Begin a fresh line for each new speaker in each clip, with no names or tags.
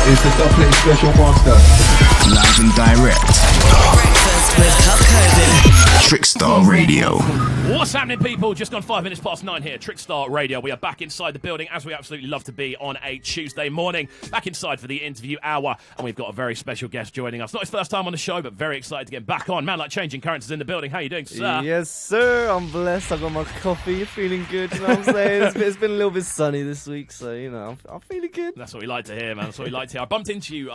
is the Dublin Special Master.
Live and direct.
Breakfast with CubCamTV.
Trickstar Radio.
What's happening, people? Just gone 5 minutes past 9 here. Trickstar Radio. We are back inside the building, as we absolutely love to be on a Tuesday morning. Back inside for the interview hour, and we've got a very special guest joining us. Not his first time on the show, but very excited to get back on. Man like Changing Currents is in the building. How you doing, sir?
Yes, sir. I'm blessed. I got my coffee. Feeling good. You know what I'm saying? It's been a little bit sunny this week, so you know I'm feeling good.
That's what we like to hear, man. That's what we like to hear. I bumped into you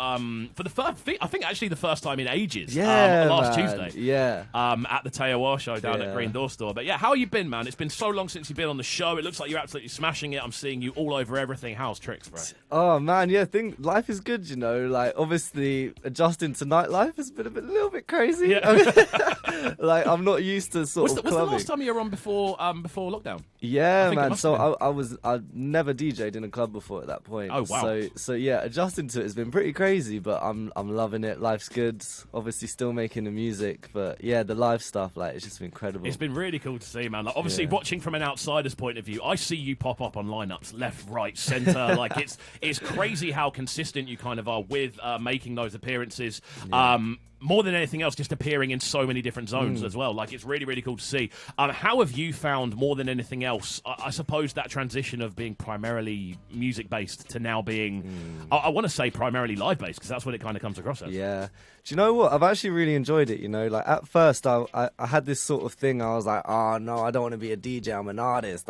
for the first, I think actually the first time in ages.
Yeah,
last
man.
Tuesday.
Yeah.
At the Teowa show down at Green Door Store. But yeah, how you been, man? It's been so long since you've been on the show. It looks like you're absolutely smashing it. I'm seeing you all over everything. How's Tricks, bro?
Oh man, yeah. Life is good, you know. Like obviously adjusting to nightlife has been a little bit crazy.
Yeah.
Like I'm not used to sort of
Was the
clubbing.
last time you were on before lockdown?
Yeah, man. So
have
I'd never DJ'd in a club before at that point.
Oh wow.
So yeah, adjusting to it has been pretty crazy, but I'm loving it. Life's good. Obviously still making the music, but yeah, the live stuff, like it's just been incredible.
It's been really cool to see, man. Like, obviously, watching from an outsider's point of view, I see you pop up on lineups left, right, centre. Like it's crazy how consistent you kind of are with making those appearances. Yeah. More than anything else, just appearing in so many different zones as well. Like, it's really, really cool to see. How have you found, more than anything else, I suppose that transition of being primarily music-based to now being, I want to say primarily live-based, because that's what it kind of comes across as.
Yeah. Do you know what? I've actually really enjoyed it, you know? Like, at first, I had this sort of thing. I was like, oh, no, I don't want to be a DJ. I'm an artist.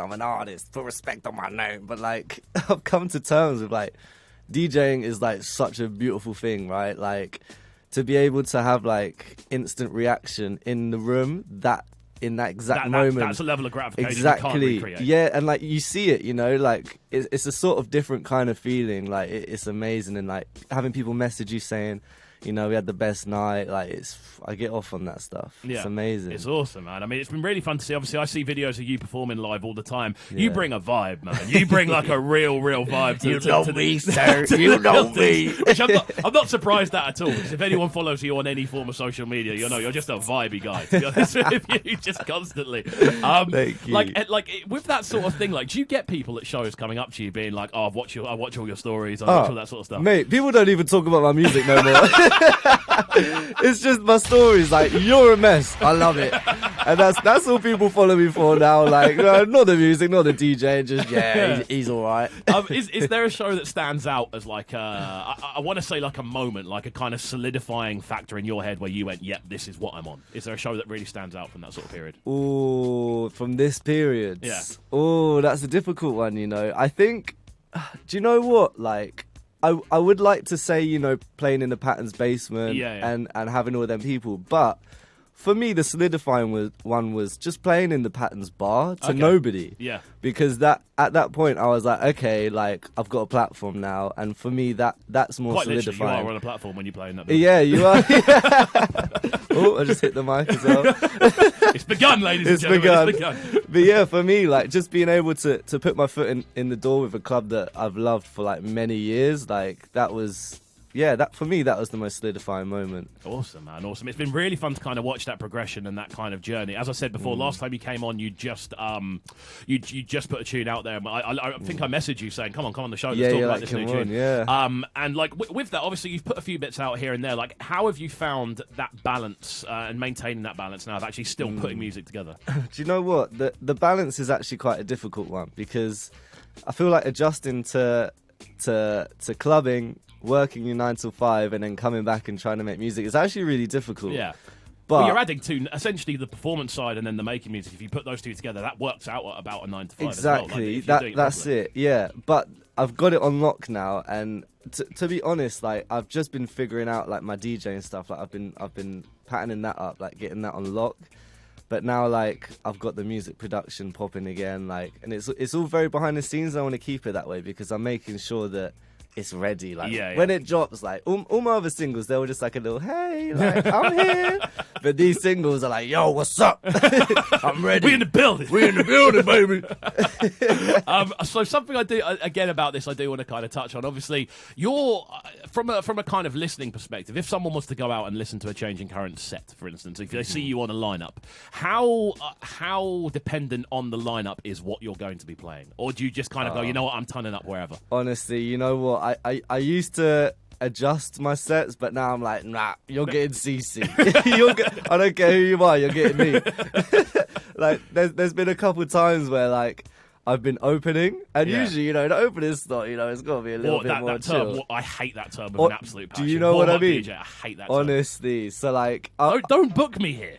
Put respect on my name. But, like, I've come to terms with, like, DJing is, like, such a beautiful thing, right? Like, to be able to have like instant reaction in the room, in that exact moment,
that's a level of gratification
exactly.
you can't recreate.
Yeah, and like you see it, you know, like it's a sort of different kind of feeling. Like it's amazing, and like having people message you saying, you know, we had the best night. Like I get off on that stuff.
Yeah.
It's amazing.
It's awesome, man. I mean, it's been really fun to see. Obviously, I see videos of you performing live all the time.
Yeah.
You bring a vibe, man. You bring like a real vibe to
You
to,
know
to
me,
the,
sir.
to
You
the
know
buildings,
me.
Which I'm not surprised at all. Because if anyone follows you on any form of social media, you know you're just a vibey guy. To be honest with you, just constantly.
Thank you.
Like with that sort of thing. Like, do you get people at shows coming up to you being like, "Oh, I watch all your stories. I watch all that sort of stuff."
Mate, people don't even talk about my music no more. It's just my stories. Like, you're a mess. I love it, and that's all people follow me for now. Like, not the music, not the DJ. Just he's all right.
Is there a show that stands out as like I want to say like a moment, like a kind of solidifying factor in your head where you went, "Yep, this is what I'm on"? Is there a show that really stands out from that sort of period?
Oh, from this period.
Yeah.
Oh, that's a difficult one. You know, I think. Do you know what? Like, I would like to say, you know, playing in the Patton's basement and having all them people, but for me, the solidifying one was just playing in the Patton's bar to nobody. Yeah. Because at that point, I was like, okay, like, I've got a platform now, and for me, that's more
quite
solidifying.
Literally, you are on a platform when you're playing that.
Yeah, you are. Oh, I just hit the mic as well.
It's begun, ladies and gentlemen. It's begun.
But yeah, for me, like, just being able to put my foot in the door with a club that I've loved for like many years, like that was. Yeah, that for me, that was the most solidifying moment.
Awesome, man, awesome. It's been really fun to kind of watch that progression and that kind of journey. As I said before, last time you came on, you just you just put a tune out there. I think I messaged you saying, come on the show, let's talk about this new tune. And like with that, obviously you've put a few bits out here and there. Like, how have you found that balance and maintaining that balance now of actually still putting music together?
Do you know what? The balance is actually quite a difficult one, because I feel like adjusting to clubbing, working your 9 to 5, and then coming back and trying to make music is actually really difficult.
Yeah.
But
well, you're adding to essentially the performance side and then the making music. If you put those two together, that works out at about a 9 to 5
exactly.
as well. Like,
that's it. Yeah. But I've got it on lock now, and to be honest, like I've just been figuring out like my DJing stuff. Like I've been patterning that up, like getting that on lock. But now, like, I've got the music production popping again, like, and it's all very behind the scenes. I want to keep it that way because I'm making sure that it's ready. Like, when it drops, like, all my other singles, they were just like a little, hey, like, I'm here. But these singles are like, yo, what's up? I'm ready.
We in the building.
We in the building, baby.
So something I do, again, about this, I do want to kind of touch on. Obviously, you're, from a kind of listening perspective, if someone was to go out and listen to a Changing Currents set, for instance, if they see you on a lineup, how dependent on the lineup is what you're going to be playing? Or do you just kind of go, you know what, I'm turning up wherever?
Honestly, you know what? I used to adjust my sets, but now I'm like, nah, you're getting CC. I don't care who you are, you're getting me. Like, there's been a couple of times where, like, I've been opening, and usually, you know, the opening slot, you know, it's got to be a little bit more chill.
I hate that term with an absolute passion.
Do you know what I mean?
DJ, I hate that term.
Honestly, so like...
Don't book me here.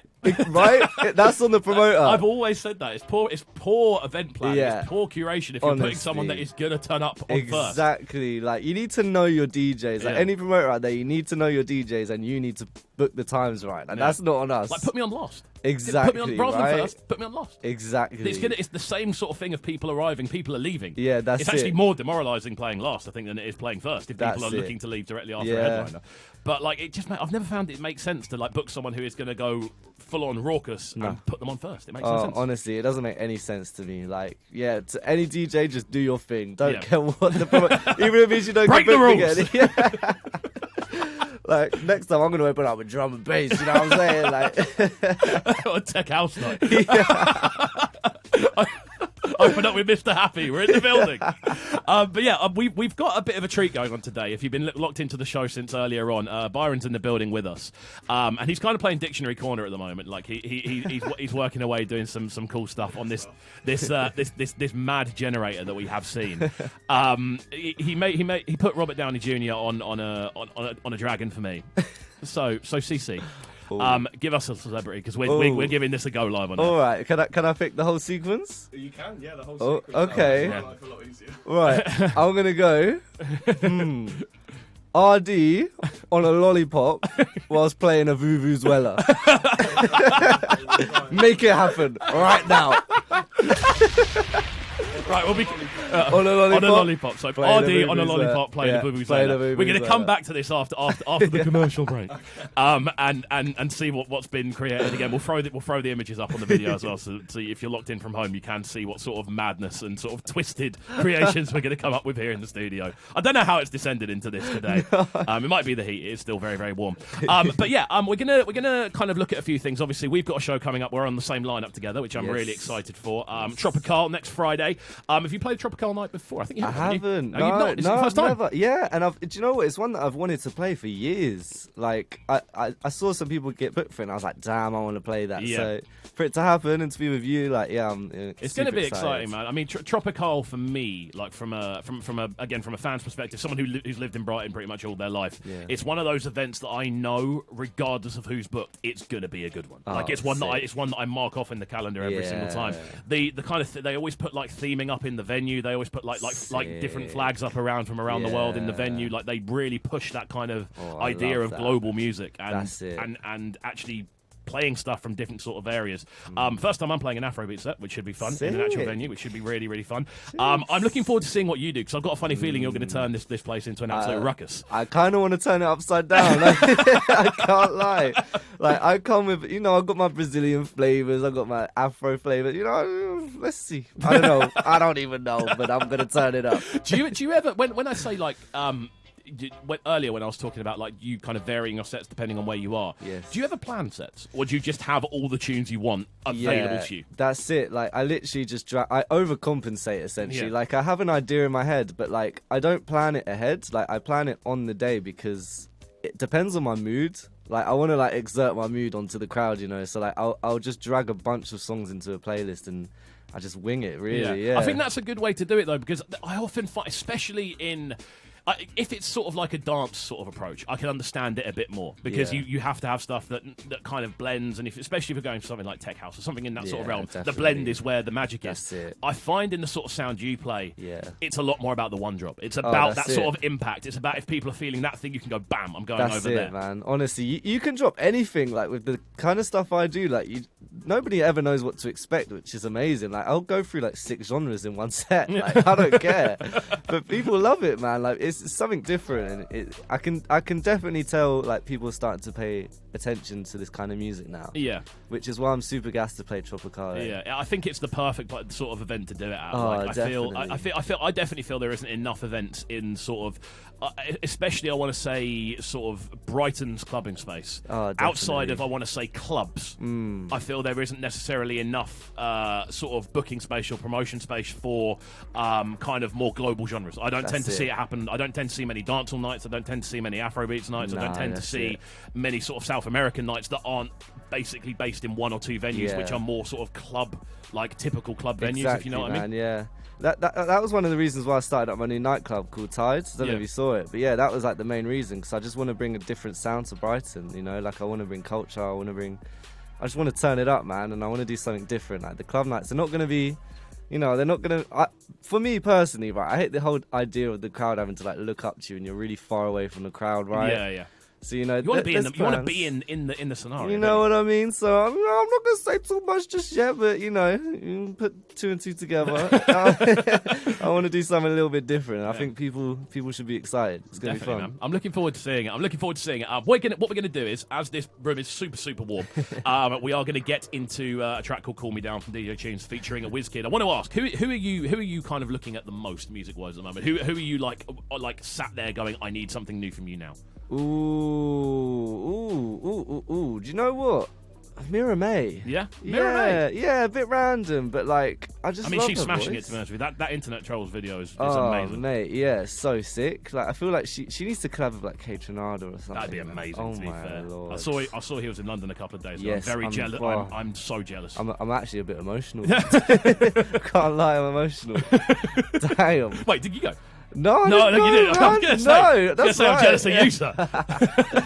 Right? That's on the promoter.
I've always said that. It's poor event planning.
Yeah.
It's poor curation if you're putting someone that is going to turn up on first.
Exactly. Like, you need to know your DJs. Like, any promoter out there, you need to know your DJs, and you need to book the times right. And that's not on us.
Like, put me on Lost.
Exactly.
Put me on rather than first. Put me on Lost.
Exactly.
It's the same sort of thing of people arriving, people are leaving.
Yeah, that's
It's actually more demoralising playing Last, I think, than it is playing first. If people are looking to leave directly after a headliner. But like, I've never found it makes sense to like book someone who is going to go full on raucous and put them on first. It makes no sense. Honestly,
it doesn't make any sense to me. Like, to any DJ, just do your thing. Don't care what the even if you don't
break the rules.
Again. Like, next time I'm going to open up with drum and bass, you know what I'm saying? Like,
or tech house night. Open up with Mr. Happy. We're in the building. But we've got a bit of a treat going on today. If you've been locked into the show since earlier on, Byron's in the building with us, and he's kind of playing Dictionary Corner at the moment. Like he's working away doing some cool stuff on this mad generator that we have seen. He put Robert Downey Jr. on a dragon for me. So CC. Give us a celebrity because we're giving this a go live on it.
All right, can I pick the whole sequence?
You can, yeah, the whole sequence.
Okay.
Make life a lot easier.
Right, I'm gonna go. RD on a lollipop whilst playing a Vuvuzela. Make it happen right now.
Right, we'll be
on a
lollipop. So RD on a lollipop playing the Vuvuzela. We're going to come back to this after the commercial break, and see what's been created again. We'll throw the images up on the video as well, so if you're locked in from home, you can see what sort of madness and sort of twisted creations we're going to come up with here in the studio. I don't know how it's descended into this today. It might be the heat. It is still very, very warm. But yeah, we're gonna kind of look at a few things. Obviously, we've got a show coming up. We're on the same lineup together, which I'm really excited for. Tropical next Friday. Have you played Tropical Night before? I think you have.
I haven't.
No, you've not. It's your first time.
Never. Yeah, and do you know what? It's one that I've wanted to play for years. Like, I saw some people get booked for it, and I was like, damn, I want to play that. Yeah. So for it to happen and to be with you, like,
it's going to be exciting, man. I mean, Tropical for me, like from a fan's perspective, someone who's lived in Brighton pretty much all their life, it's one of those events that I know, regardless of who's booked, it's going to be a good one. Like, it's one that I mark off in the calendar every single time. The kind of they always put like theming up in the venue. They always put like different flags up from around the world in the venue. Like, they really push that kind of idea of global music and actually playing stuff from different sort of areas. First time I'm playing an Afrobeats set, which should be fun in an actual venue, which should be really, really fun. I'm looking forward to seeing what you do, because I've got a funny feeling you're going to turn this place into an absolute ruckus.
I kind of want to turn it upside down. Like, I can't lie. Like, I come with, I've got my Brazilian flavors, I've got my Afro flavors. Let's see. I don't know. I don't even know, but I'm going to turn it up.
Do you ever, when I say like, earlier when I was talking about like you kind of varying your sets depending on where you are, do you ever plan sets, or do you just have all the tunes you want available to you?
That's it. Like, I literally just I overcompensate essentially. Like, I have an idea in my head, but like, I don't plan it ahead. Like, I plan it on the day because it depends on my mood. Like, I want to like exert my mood onto the crowd, so like I'll just drag a bunch of songs into a playlist and I just wing it, really. Yeah.
I think that's a good way to do it though, because I often find, especially in if it's sort of like a dance sort of approach, I can understand it a bit more, because you have to have stuff that kind of blends, and especially if you're going for something like tech house or something in that sort of realm, definitely. The blend is where the magic is.
It.
I find in the sort of sound you play, it's a lot more about the one drop. It's about that sort of impact. It's about if people are feeling that thing, you can go bam, I'm going over there.
That's it, man. Honestly, you can drop anything. Like, with the kind of stuff I do, like, nobody ever knows what to expect, which is amazing. Like, I'll go through like 6 genres in one set. Like, I don't care, but people love it, man. Like, it's something different, and I can definitely tell like people are starting to pay attention to this kind of music now. Yeah, which is why I'm super gassed to play Tropical.
Yeah, I think it's the perfect sort of event to do it at. I definitely feel there isn't enough events in sort of. Especially, I want to say, sort of Brighton's clubbing space. Outside of, I want to say, clubs. I feel there isn't necessarily enough sort of booking space or promotion space for kind of more global genres. I don't tend to see it happen. I don't tend to see many dancehall nights. I don't tend to see many Afrobeats nights. I don't tend to see many sort of South American nights that aren't basically based in one or two venues, which are more sort of club, like typical club venues, if you know what I mean.
Yeah. That was one of the reasons why I started up my new nightclub called Tides. I don't know if you saw it, but yeah, that was like the main reason, because I just want to bring a different sound to Brighton, you know, like I want to bring culture, I just want to turn it up, man, and I want to do something different. Like the club nights, they're not going to be, you know, they're not going to, for me personally, right, I hate the whole idea of the crowd having to like look up to you and you're really far away from the crowd, right?
Yeah.
So you know,
you want to be in the scenario.
You know what I mean? So I'm not gonna say too much just yet, but you know, you put two and two together. I want to do something a little bit different. I think people should be excited. It's gonna be fun. Man.
I'm looking forward to seeing it. What we're gonna do is, as this room is super warm, we are gonna get into a track called "Call Me Down" from DJ Tunes featuring a WizKid. I want to ask, who are you kind of looking at the most music wise at the moment? Who are you like sat there going, I need something new from you now?
Ooh. Do you know what? Mira May.
Yeah? Mira May?
Yeah, a bit random, but like, I mean,
she's smashing it, to be honest with you. That Internet Trolls video is amazing.
Mate, yeah, so sick. Like, I feel like she needs to collab with like K Tronado or something.
That'd be amazing,
oh
to be fair.
Lord.
I saw he was in London a couple of days ago.
Yes,
I'm very jealous. I'm so jealous.
I'm actually a bit emotional. Can't lie, I'm emotional. Damn.
Wait, did you go?
No,
you didn't.
That's right.
I'm jealous of you, sir.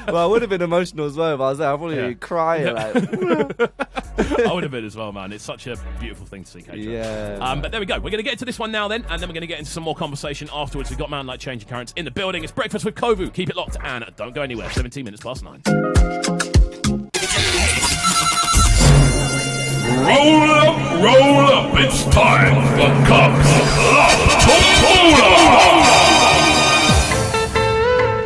Well, I would have been emotional as well if I was there. I'd probably be crying. Like,
I would have been as well, man. It's such a beautiful thing to see, KJ.
Yeah.
But there we go. We're going to get into this one now, then, and then we're going to get into some more conversation afterwards. We've got Man Like Changing Currents in the building. It's Breakfast with Kovu. Keep it locked and don't go anywhere. 17 minutes past 9.
Roll up, it's time for Cubs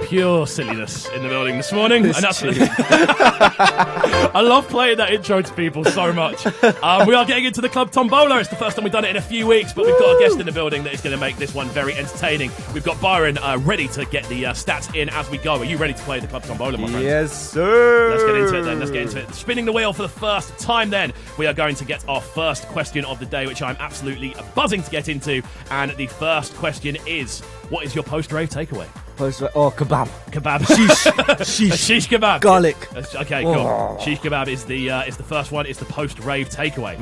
Pure silliness in the building this morning. And that's I love playing that intro to people so much. We are getting into the Club Tombola. It's the first time we've done it in a few weeks, but we've got a guest in the building that is going to make this one very entertaining. We've got Byron ready to get the stats in as we go. Are you ready to play the Club Tombola, my friend?
Yes, sir.
Let's get into it then. Let's get into it. Spinning the wheel for the first time then. We are going to get our first question of the day, which I'm absolutely buzzing to get into. And the first question is, what is your post-rave takeaway?
Kebab.
Kebab.
Sheesh.
Sheesh kebab.
Garlic.
Okay, cool. Sheesh kebab is the first one. It's the post-rave takeaway.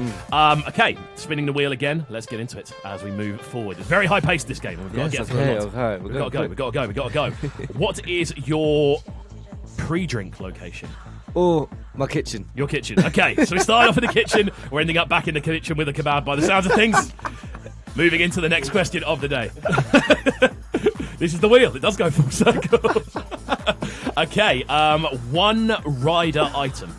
Okay, spinning the wheel again. Let's get into it as we move forward. It's very high-paced, this game. We've got to get through a lot. We've got to go. What is your pre-drink location?
Oh, my kitchen.
Your kitchen. Okay, so we started off in the kitchen. We're ending up back in the kitchen with a kebab by the sounds of things. Moving into the next question of the day. This is the wheel. It does go full circle. Okay, one rider item.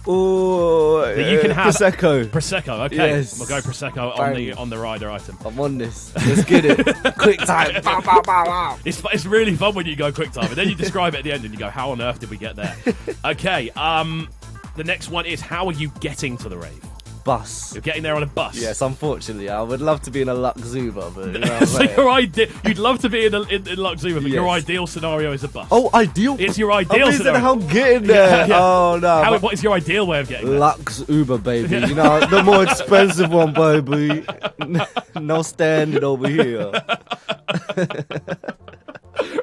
Oh,
that you can have.
Prosecco.
Okay.
Yes.
We'll go Prosecco on the rider item.
I'm on this. Let's get it. Quick time. Bow, bow, bow, bow.
It's really fun when you go quick time, and then you describe it at the end and you go, how on earth did we get there? Okay, the next one is, how are you getting to the rave?
Bus.
You're getting there on a bus.
Yes, unfortunately. I would love to be in a Lux Uber, but you know
so you'd love to be in Lux Uber, but your ideal scenario is a bus.
Oh, ideal?
It's your ideal scenario.
How I'm getting there. Yeah. Oh, no.
What is your ideal way of getting there?
Lux Uber, baby. You know, the more expensive one, baby. No standing over here.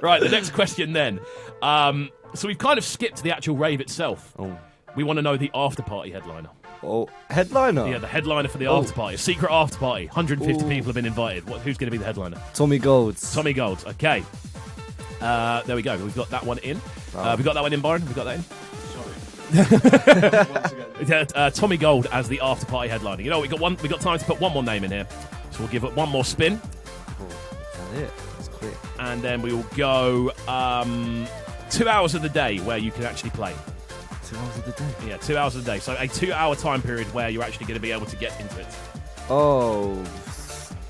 Right, the next question then. So we've kind of skipped the actual rave itself.
Oh.
We want to know the after-party headliner.
Oh, headliner?
Yeah, the headliner for the after party. A secret after party. 150 people have been invited. Who's going to be the headliner?
Tommy Golds.
Tommy Golds, okay. There we go. We've got that one in. We got that one in, Byron? We got that in? Tommy Gold as the after party headliner. You know, we got time to put one more name in here. So we'll give it one more spin.
Oh, that's it. That's quick.
And then we will go 2 hours of the day where you can actually play.
2 hours of the day?
Yeah, 2 hours of the day. So a 2 hour time period where you're actually going to be able to get into it.
Oh,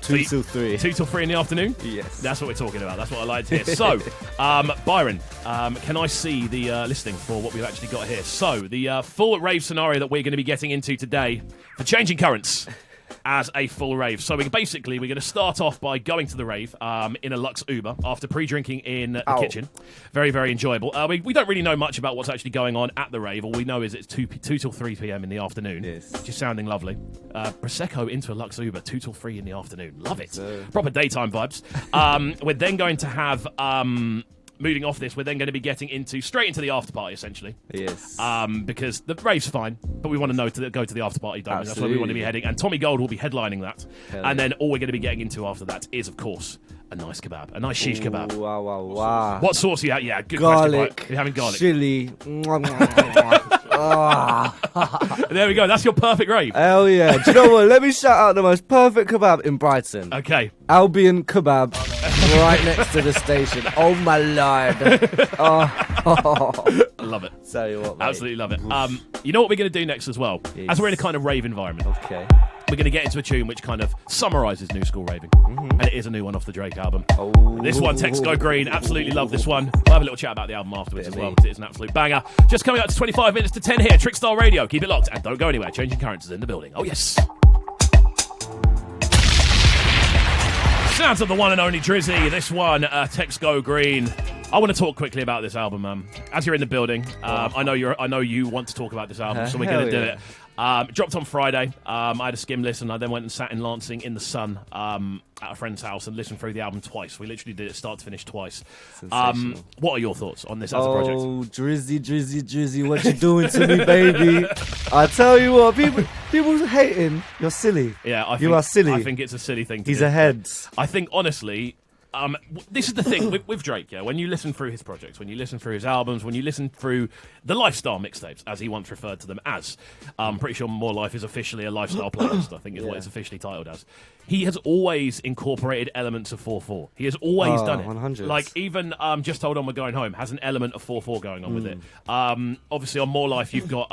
2 till 3.
2 till 3 in the afternoon?
Yes.
That's what we're talking about. That's what I like to hear. So, Byron, can I see the listing for what we've actually got here? So, the full rave scenario that we're going to be getting into today for Changing Currents as a full rave. So we're going to start off by going to the rave in a Lux Uber after pre-drinking in the kitchen. Very, very enjoyable. We don't really know much about what's actually going on at the rave. All we know is it's 2 till 3 p.m. in the afternoon, which is sounding lovely. Prosecco into a Lux Uber, 2 till 3 in the afternoon. Love it. Proper daytime vibes. We're then going to have... moving off this, we're then going to be getting straight into the after party, essentially.
Yes.
Because the rave's fine, but we want to go to the after party, don't we? That's where we want to be heading. And Tommy Gold will be headlining that. And then all we're going to be getting into after that is, of course, a nice kebab, a nice shish kebab.
Wow.
What sauce are you having? Yeah, good
garlic,
question. You're having garlic.
Chili.
There we go. That's your perfect rave.
Hell yeah. Do you know what? Let me shout out the most perfect kebab in Brighton.
Okay.
Albion Kebab, right next to the station. Oh my lord.
I love it.
Tell you what, mate.
Absolutely love it. You know what we're going to do next as well?
Yes.
As we're in a kind of rave environment.
Okay.
We're going to get into a tune which kind of summarises new school raving. And it is a new one off the Drake album. This one, Text Go Green. Absolutely love this one. We'll have a little chat about the album afterwards as well, because it is an absolute banger. Just coming up to 25 minutes to 10 here. Trickstar Radio. Keep it locked and don't go anywhere. Changing currents is in the building. Oh, yes. Sounds of the one and only Drizzy. This one, Text Go Green. I want to talk quickly about this album. As you're in the building, I know you want to talk about this album, so we're going to do it. Dropped on Friday. I had a skim listen. I then went and sat in Lancing in the sun at a friend's house and listened through the album twice. We literally did it start to finish twice. What are your thoughts on this as a project?
Oh, Drizzy, what you doing to me, baby? I tell you what, people hating. You're silly.
Yeah,
you are silly.
I think it's a silly thing to do.
He's ahead.
I think, honestly... this is the thing with Drake, yeah. When you listen through his projects, when you listen through his albums, when you listen through the lifestyle mixtapes, as he once referred to them as, I'm pretty sure More Life is officially a lifestyle playlist, I think is what it's officially titled as. He has always incorporated elements of 4/4. He has always done it.
100.
Like even Just Hold On We're Going Home has an element of 4/4 going on with it. Obviously on More Life you've got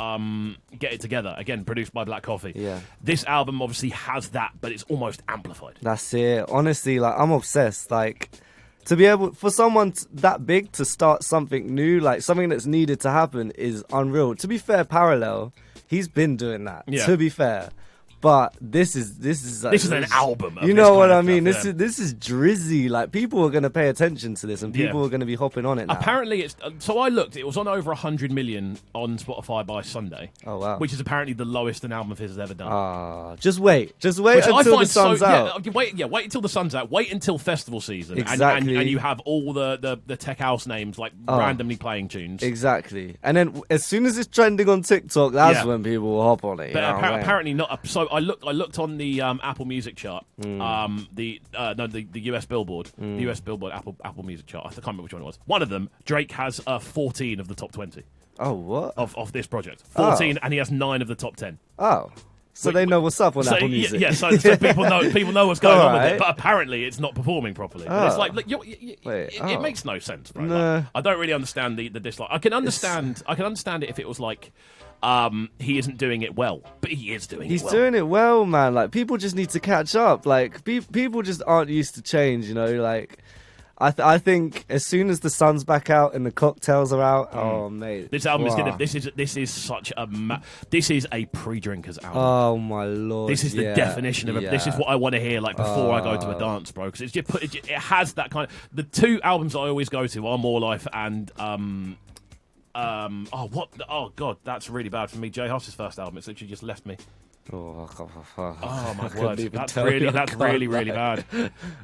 Get It Together, again produced by Black Coffee.
Yeah.
This album obviously has that, but it's almost amplified.
That's it. Honestly, like I'm obsessed. Like to be able for someone that big to start something new, like something that's needed to happen, is unreal. To be fair, Parallel, he's been doing that.
Yeah.
To be fair. But this is
an album.
You know what I mean? This is Drizzy. Like people are going to pay attention to this, and people are going to be hopping on it now.
Apparently, it's so I looked. It was on over 100 million on Spotify by Sunday.
Oh wow!
Which is apparently the lowest an album of his has ever done.
Just wait until the sun's out.
Wait until the sun's out. Wait until festival season.
Exactly.
And you have all the tech house names like randomly playing tunes.
Exactly. And then as soon as it's trending on TikTok, that's when people will hop on it.
But apparently not. So I looked on the Apple Music chart, the US Billboard, the US Billboard Apple Music chart. I can't remember which one it was. One of them, Drake has 14 of the top 20.
Oh, what?
Of this project. 14, and he has 9 of the top 10.
Oh. So they know what's up on Apple Music.
Yeah, so people know what's going on with it, but apparently it's not performing properly. But it's like, look, it makes no sense, bro.
No.
Like, I don't really understand the dislike. I can understand it if it was like he isn't doing it well, but he is doing it well.
He's doing it well, man. Like people just need to catch up. Like people just aren't used to change, you know. Like I think as soon as the sun's back out and the cocktails are out, oh mate,
this album is gonna. This is such a. This is a pre-drinkers album.
Oh my lord,
this is the definition of it. This is what I want to hear like before I go to a dance, bro. Because it has that kind of. The two albums I always go to are More Life and oh god, that's really bad for me. Jay Huss's first album, it's literally just left me.
Oh
my word, that's really bad.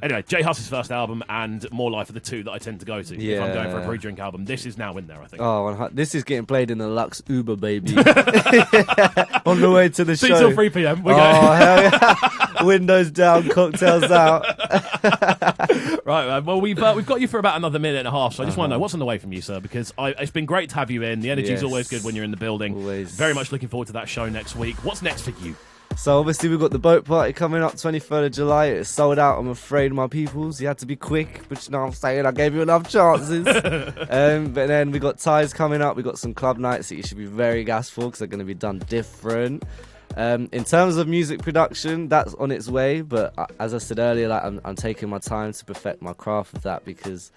Anyway, Jay Huss's first album and More Life are the two that I tend to go to if I'm going for a pre-drink album. This is now in there, I think.
Oh, this is getting played in the Lux Uber, baby. On the way to the show.
2 till 3 p.m.
Hell yeah. Windows down, cocktails out.
Right, man. Well, we've got you for about another minute and a half, so I just want to know what's on the way from you, sir, because it's been great to have you in. The energy's always good when you're in the building.
Always.
Very much looking forward to that show next week. What's next for you?
So obviously we've got the boat party coming up 23rd of July. It's sold out, I'm afraid, my peoples. You had to be quick, but you know what I'm saying, I gave you enough chances. But then we got ties coming up. We got some club nights that you should be very gassed for because they're going to be done different. In terms of music production, that's on its way. But as I said earlier, like I'm taking my time to perfect my craft with that because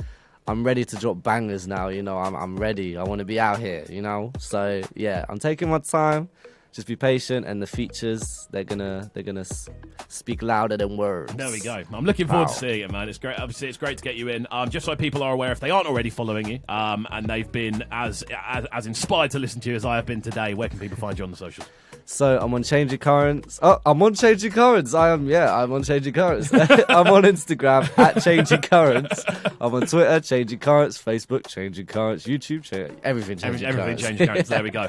I'm ready to drop bangers now. You know, I'm ready. I want to be out here, you know. So yeah, I'm taking my time. just be patient, and the features they're gonna speak louder than words.
There we go. I'm looking forward to seeing it, man. It's great. Obviously, it's great to get you in. Just so people are aware, if they aren't already following you, and they've been as inspired to listen to you as I have been today, where can people find you on the socials?
So I'm on Changing Currents. Oh, I'm on Changing Currents. I'm on Changing Currents. I'm on Instagram at Changing Currents. I'm on Twitter, Changing Currents, Facebook, Changing Currents, YouTube, everything Changing Currents.
Changing Currents. There we go.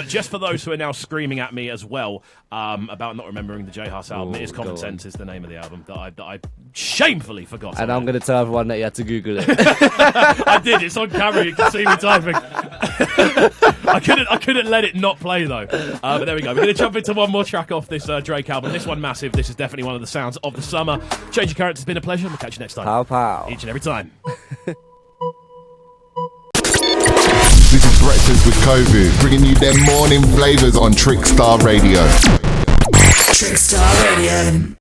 Just for those who are now screaming at me as well about not remembering the J Hus album, it is Common Sense is the name of the album that I shamefully forgot.
And I'm going to tell everyone that you had to Google it.
I did. It's on camera. You can see me typing. I couldn't let it not play though. But there we go. We're going to jump into one more track off this Drake album. This one massive. This is definitely one of the sounds of the summer. Changing Currents has been a pleasure. We'll catch you next time.
Pow pow.
Each and every time.
This is Breakfast with COVID, bringing you their morning flavours on Trickstar Radio.
Trickstar Radio.